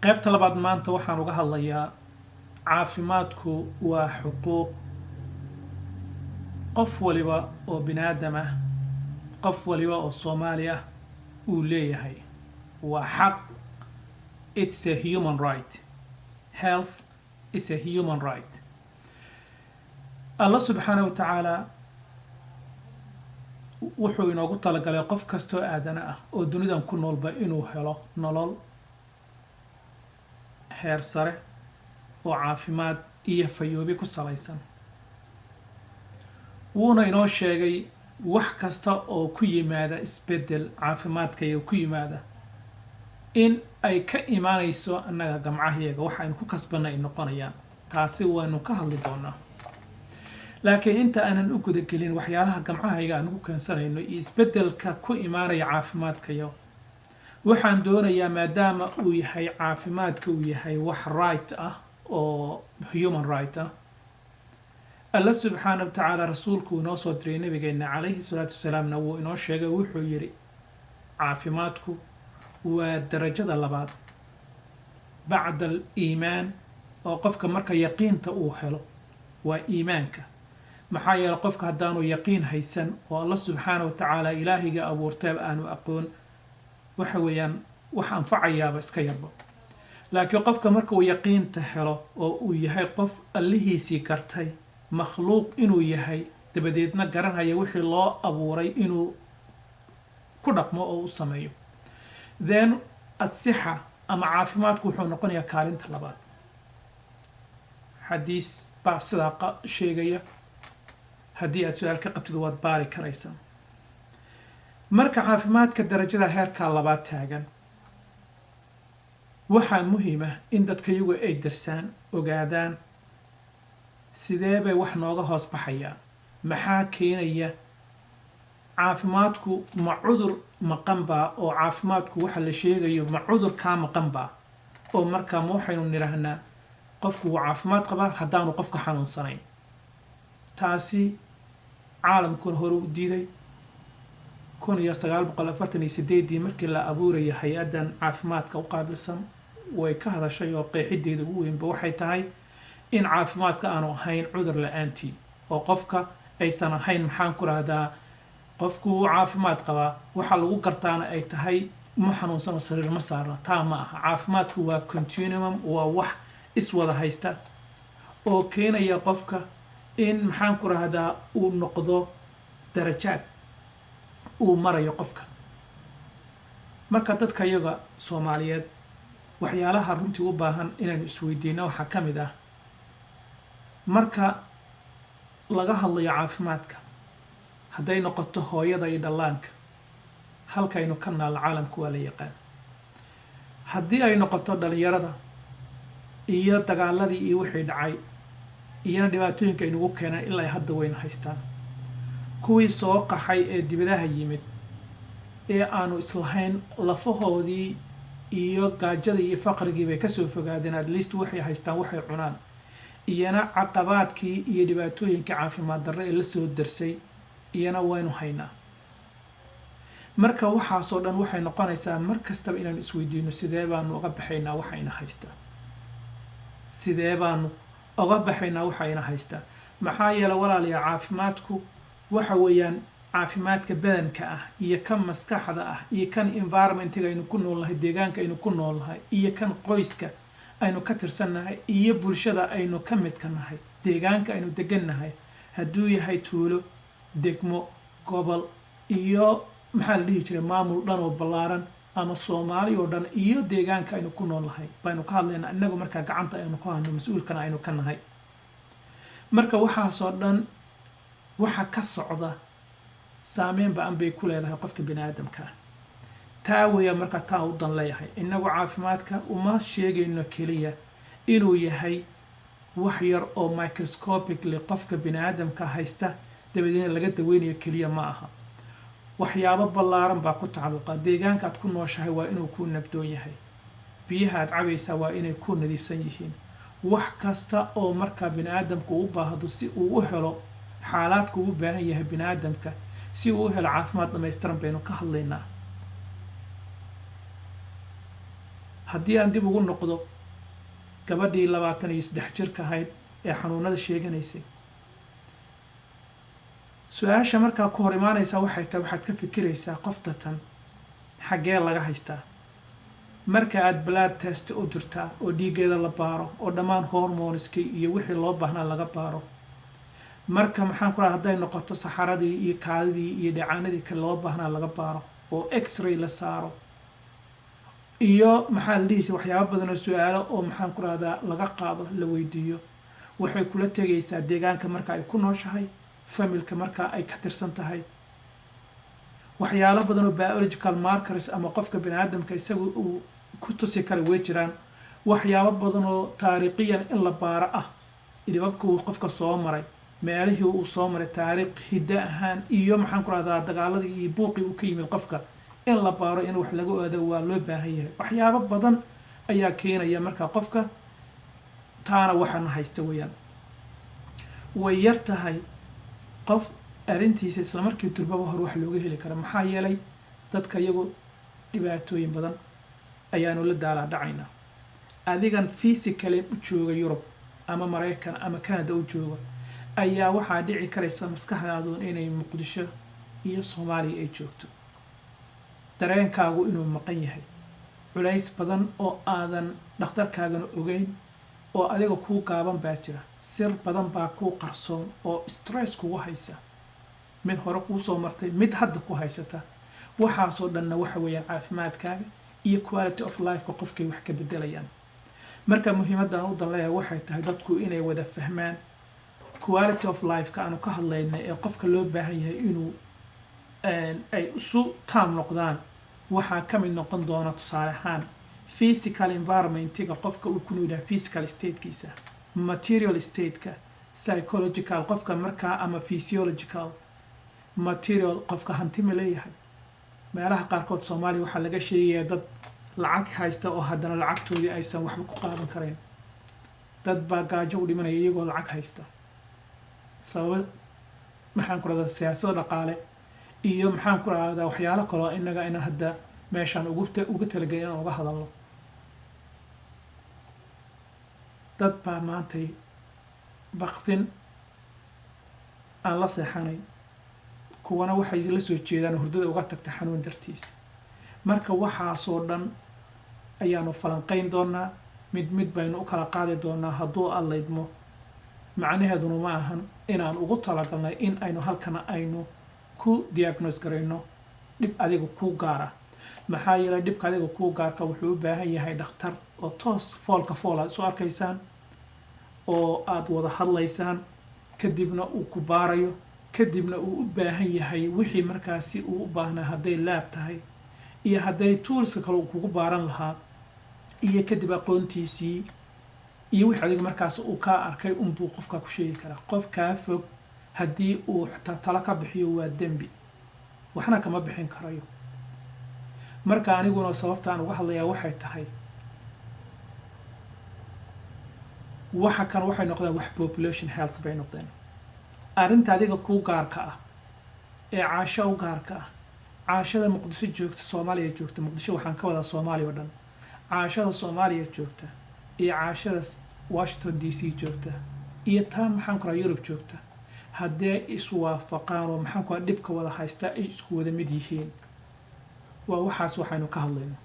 qaybta labaad maanta waxaan uga hadlayaa caafimaadku waa xuquuq qof waliba oo bini'aadam ah, qof waliba oo Soomaali ah uu leeyahay. waa xaq. It's a human right. Health is a human right. Allah subxaanahu wa tacaala wuxuu inoogu talagalay qof kastoo aadana ah oo dunidan ku noolba inuu helo nolol heer sare oo caafimaad iyo fayoobi ku salaysan. wuuna inoo sheegay wax kasta oo ku yimaada isbedel caafimaadka iyo ku yimaada in ay ka imaanayso annaga gamcahayaga waxa aynu ku kasbanna ay noqonayaan. taasi waanu ka hadli doonaa, laakiin inta aanan u gudagelin waxyaalaha gamcahayaga aan ku keensanayno iyo isbedelka ku imaanaya caafimaadkayo, waxaan doonayaa maadaama uu yahay caafimaadka uu yahay wax right ah oo human right ah, Allah subxaanahu wa tacaala rasuulku inoo soo diray nabigeena calayhi salaatu wasalaamna wuu inoo sheegay. wuxuu yidhi caafimaadku waa darajada labaad bacda al-iimaan, oo qofka marka yaqiinta uu helo waa iimaanka. maxaa yeelay qofka haddaanu yaqiin haysan oo Allah subxaanahu wa tacaala ilaahiga abuurtayba aanu aqoon, waxa weeyaan wax anfacayaaba iska yarba. laakiin qofka marka uu yaqiinta helo oo uu yahay qof allihiisii gartay makhluuq inuu yahay, dabadeedna garanaya wixii loo abuuray inuu ku dhaqmo oo u sameeyo, then asixa ama caafimaadku wuxuu noqonayaa kaalinta labaad. xadiis baa sidaa sheegaya. haddii aad su-aal ka qabtid waad baari karaysaa. marka caafimaadka darajada heerkaa labaad taagan, waxaa muhiim ah in dadka iyagu ay darsaan, ogaadaan sidee bay wax nooga hoos baxayaan, maxaa keenaya caafimaadku. ma cudur maqan baa oo caafimaadku waxa la sheegayo ma cudur kaa maqan baa, oo markaa ma waxaynu nidhaahnaa qofku wuu caafimaad qabaa haddaanu qofka xanuunsanayn. taasi caalamkuna hore u diiday. 1948 markii la abuuraya hay-addan caafimaadka u qaabilsan way ka hadashay, oo qeexideeda ugu weynba waxay tahay in caafimaadka aanu ahayn cudur la-aantii, oo qofka aysan ahayn maxaan ku rahdaa qofku wuu caafimaad qabaa, waxa lagu gartaana ay tahay ma xanuunsano sariir ma saarna. taa ma aha. caafimaadku waa continuum, waa wax iswada haysta oo keenaya qofka in maxaan ku rahdaa uu noqdo darajaad uu marayo qofka. marka dadka iyaga Soomaaliyeed waxyaalaha runtii u baahan inaynu isweydiino waxaa ka mid ah, marka laga hadlayo caafimaadka, hadday noqoto hooyada iyo dhallaanka, halkaynu ka naal caalamku waa la yaqaan. haddii ay noqoto dhalinyarada iyo dagaaladii iyo wixii dhacay iyana dhibaatooyinka aynugu keenaan ilaa ay hadda wayna haystaan. kuwii soo qaxay ee dibadaha yimid ee aanu islahayn lafahoodii iyo gaajadii iyo faqrigii bay kasoo fogaadeen, at least waxay haystaan waxay cunaan, iyana caqabaadkii iyo dhibaatooyinkii caafimaad darre ee la soo darsay iyana waynu haynaa. marka waxaasoo dhan waxay noqonaysaa mar kastaba inaanu isweydiino sidee baanu uga baxaynaa waxayna haystaa, sidee baanu uga baxaynaa waxayna haystaa. maxaa yeelay walaalayaal caafimaadku waxa weeyaan caafimaadka badanka ah iyo kan maskaxda ah iyo kan environmentiga aynu ku noolnahay, deegaanka aynu ku noolnahay, iyo kan qoyska aynu ka tirsannahay, iyo bulshada aynu ka midka nahay, deegaanka aynu degannahay, hadduu yahay tuulo, degmo, gobol iyo maxaa la dhihi jiray maamul dhan oo ballaaran ama Soomaali oo dhan iyo deegaanka aynu ku noolnahay baynu ka hadlaynaa. innagu markaa gacanta aynu ku hayno mas-uulkana aynu ka nahay. marka waxaasoo dhan waxa ka socda saameyn ba-an bay ku leedahay qofka bini'aadamka. taa weeya marka taa u dan leeyahay. innagu caafimaadka uma sheegayno keliya inuu yahay wax yar oo microscopically qofka bini'aadamka haysta dabadeedna laga daweynayo keliya ma aha. waxyaabo ballaaran baa ku tacalluqa. deegaanka aad ku nooshahay waa inuu ku nabdoon yahay, biyaha aad cabaysaa waa inay ku nadiifsan yihiin. wax kasta oo markaa bini'aadamku u baahdo si uu u helo xaalaadku u baahan yahay bini'aadamka, si uu u helo caafimaad dhammaystiran baynu ka hadlaynaa. haddii aan dib ugu noqdo gabadhii 23 jirka ahayd ee xanuunada sheeganaysay, su-aasha markaa ku hor imaanaysaa waxay tahay waxaad ka fikiraysaa qofta tan xaggee laga haystaa. marka aad blood test u dirtaa oo dhiiggeeda la baaro oo dhammaan hormoneskii iyo wixii loo baahnaa laga baaro, marka maxaan ku rahaa hadday noqoto saxaradii iyo kaadidii iyo dhacaanadii kale loo baahnaa laga baaro oo x-ray la saaro, iyo maxaa la dhihi jiray waxyaabo badan oo su-aalo oo maxaan ku rahdaa laga qaado la weydiiyo, waxay kula tegaysaa deegaanka marka ay ku nooshahay, familka marka ay ka tirsan tahay, waxyaalo badan oo biological markers ama qofka biniaadamka isaga uu ku tusi kara way jiraan, waxyaabo badan oo taariikhiyan in la baaro ah, dhibabka uu qofka soo maray, meelihii uu soo maray, taariikh hidda ahaan, iyo maxaan ku rahdaa dagaaladii iyo buuqii uu ka yimid qofka in la baaro in wax laga ogaado waa loo baahan yahay. waxyaabo badan ayaa keenaya marka qofka taana waxaana haysta weeyaan. way yar tahay qof arrintiisa isla markii turbaba hor wax looga heli kara, maxaa yeelay dadka iyagu dhibaatooyin badan ayaanu la daalaa dhacaynaa. adigan physically u jooga Yurub ama Mareykan ama Canada u jooga ayaa waxaa dhici karaysa maskaxdaadu inay Muqdisho iyo Soomaaliya ay joogto, dareenkaagu inuu maqan yahay, culays badan oo aadan dhakhtarkaagana ogeyn oo adiga kuu gaaban baa jira, sir badan baa kuu qarsoon oo stress kugu haysa, mid hore kuu soo martay, mid hadda ku haysata. waxaasoo dhanna waxa weeyaan caafimaadkaaga iyo quality of life-ka qofkay wax ka bedelayaan. marka muhiimadda u danleeyahay waxay tahay dadku inay wada fahmaan quality of life-ka aanu ka hadlayna ee qofka loo baahan yahay inuu ay isu taam noqdaan. waxaa ka mid noqon doona tusaale ahaan physical environmentiga qofka uu ku noolyahay, physical statekiisa, material stateka, psychological qofka markaa ama physiological, material qofka hanti ma leeyahay. meelaha qaarkood Soomaaliya waxaa laga sheegayaa dad lacag haysta oo haddana lacagtoodii aysan waxba ku qaadan karayn, dad baa gaajo u dhimanaya iyagoo lacag haysta, sabab maxaan ku rahdaa siyaasada dhaqaale iyo maxaan ku rahdaa waxyaalo kaloo inaga inaan hadda meeshaan ugu talagelin inaan uga hadalno. dad baa maantay baqtin aan la seexanayn, kuwana waxay la soo jeedaan hurdada uga tagta xanuun dartiis. marka waxaasoo dhan ayaanu falanqayn doonaa, mid baynu u kala qaadi doonaa hadduu allaydmo. macnaheeduna ma ahan inaan ugu talagalnay in aynu halkana aynu ku diagnose garayno dhib adiga kuu gaara, maxaa yeelay dhibka adiga kuu gaarka wuxuu u baahan yahay dhakhtar oo toos foolka fool aad isu arkaysaan oo aad wada hadlaysaan, kadibna uu ku baarayo, kadibna uu u baahan yahay wixii markaasi uu u baahnaa, hadday laab tahay iyo hadday toolska kale uu kugu baaran lahaa, iyo kadib aqoontiisii iyo wixii adiga markaas uu kaa arkay unbuu qofka ku sheegi karaa. qof kaa fog haddii uu xitaa talo ka bixiyo waa dembi, waxna kama bixin karayo. marka aniguna sababta aan uga hadlayaa waxay tahay waxa kan waxay noqdeen wax population health bay noqdeen. arrinta adiga kuu gaarka ah ee caasho u gaarka ah, caashada Muqdisho joogta, Soomaaliya joogta, Muqdisho waxaan ka wadaa Soomaaliya oo dhan, caashada Soomaaliya joogta iyo caashada Washington DC joogta iyo taa maxaan ku rahaa Yurub joogta, haddee iswaafaqaan oo maxaan ku rahaa dhibka wada haysta ay isku wada mid yihiin, waa waxaas waxaynu ka hadlayno.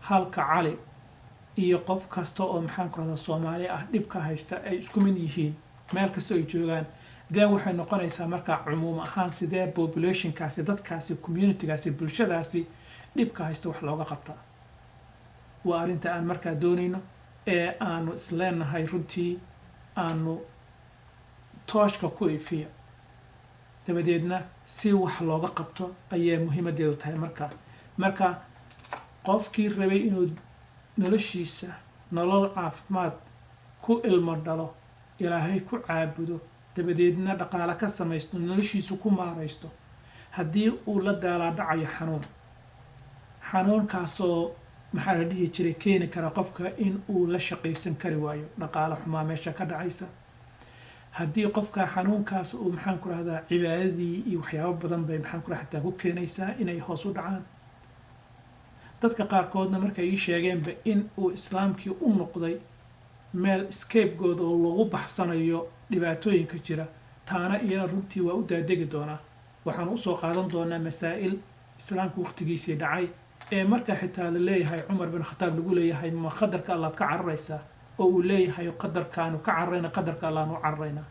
halka cali iyo qof kasta oo maxaan ku rahdaa Soomaali ah dhibka haysta ay isku mid yihiin meel kasta ay joogaan, dee waxay noqonaysaa markaa cumuum ahaan sidee populationkaasi, dadkaasi, communitygaasi, bulshadaasi dhibka haysta wax looga qabtaa. waa arrinta aan markaa doonayno ee aanu isleenahay runtii aanu tooshka ku ifiya, dabadeedna si wax looga qabto ayay muhiimadeedu tahay. marka qofkii rabay inuu noloshiisa nolol caafimaad ku ilmo dhalo, ilaahay ku caabudo, dabadeedna dhaqaale ka samaysto, noloshiisu ku maaraysto, haddii uu la daalaa dhacayo xanuunkaasoo maxaa la dhihi jiray keeni kara qofka in uu la shaqaysan kari waayo, dhaqaale xumaa meesha ka dhacaysa. haddii qofka xanuunkaas uu maxaan ku rahdaa cibaadadii iyo waxyaabo badan bay maxaan ku rahdaa ku keenaysaa inay hoos u dhacaan. dadka qaarkoodna markay ii sheegeenba in uu islaamkii u noqday meel scapegood oo lagu baxsanayo dhibaatooyinka jira, taana iyana runtii waa u daadegi doonaa. waxaan usoo qaadan doonaa masaa'il islaamka waqtigiisii dhacay ee marka xitaa la leeyahay cumar bin khataab lagu leeyahay ma qadarka allaad ka cararaysaa, oo uu leeyahay qadarkaanu ka cararayna qadarka allaanu cararaynaa.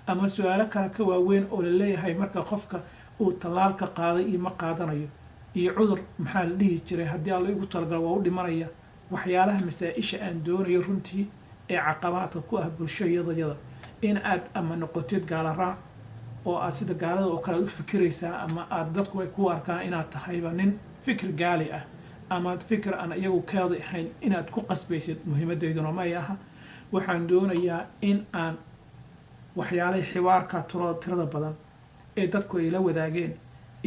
ama su-aalo kale ka waaweyn oo la leeyahay marka qofka uu tallaalka qaaday iyo ma qaadanayo, iyo cudur maxaa la dhihi jiray haddii alla igu talagalo waa u dhimanaya. waxyaalaha masaa-isha aan doonayo runtii ee caqabaadka ku ah bulshadayada in aad ama noqotid gaala raac oo aad sida gaalada oo kale u fikiraysaa, ama aad dadku ay ku arkaan inaad tahayba nin fikir gaali ah ama fikir aan iyagu keeda ahayn inaad ku qasbaysid. muhiimadeyduna may aha. waxaan doonayaa in aan waxyaalaha xiwaarka tirada badan ee dadku ay la wadaageen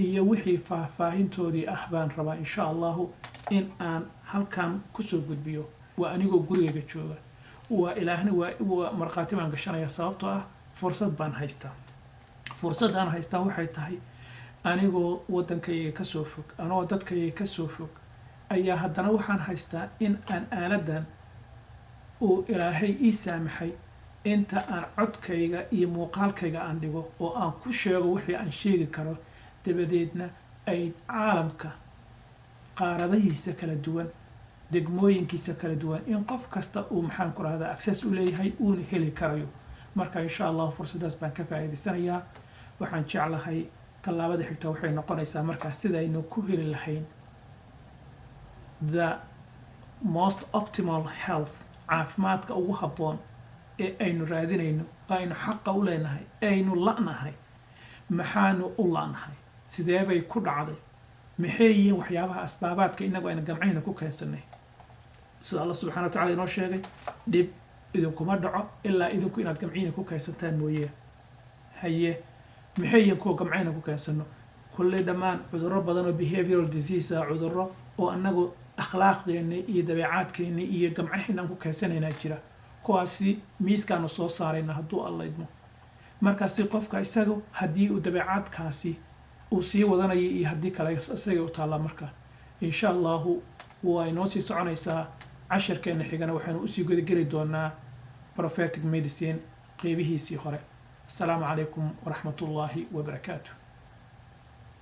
iyo wixii faahfaahintoodii ah baan rabaa insha allahu in aan halkan kusoo gudbiyo. waa anigoo gurigayga jooga, waa ilaahna waa markhaati baan gashanaya, sababtoo ah fursad baan haystaa. fursadaan haystaa waxay tahay anigoo waddankayga kasoo fog, anoo dadkayga kasoo fog, ayaa haddana waxaan haystaa in aan aaladan uu ilaahay ii saamaxay inta aan codkayga iyo muuqaalkayga aan dhigo oo aan ku sheego wixii aan sheegi karo, dabadeedna ay caalamka qaaradahiisa kala duwan, degmooyinkiisa kala duwan, in qof kasta uu maxaan ku rahdaa access u leeyahay uuna heli karayo. marka insha allahu fursadaas baan ka faa'iidaysanayaa. waxaan jeclahay tallaabada xigta waxay noqonaysaa markaas sidaynu ku heli lahayn the most optimal health, caafimaadka ugu habboon ee aynu raadinayno, aynu xaqa u leenahay, aynu la'nahay. maxaanu u la'nahay? sidee bay ku dhacday? maxay yihiin waxyaabaha asbaabaadka inagu ayna gamcayna ku keensanay? sida allah subxana wa tacala inoo sheegay, dhib idinkuma dhaco ilaa idinku inaad gamciina ku keensantaan mooye. haye maxay yihiin kuwa gamcayna ku keensano? kulley dhammaan cudurro badan oo behavioral disease ah, cudurro oo annagu akhlaaqdeena iyo dabeecaadkeena iyo gamcaheena ku keensanaynaa jira. kuwaasi miiskaanu soo saarayna hadduu alla idmo. markaasi qofka isaga haddii uu dabeecaadkaasi uu sii wadanayo iyo haddii kale isaga u taallaa. marka insha allahu waa inoo sii soconaysaa. casharkeena xigana waxaanu usii gudageli doonaa prophetic medicine qeybihiisii hore. السلام عليكم ورحمة الله وبركاته.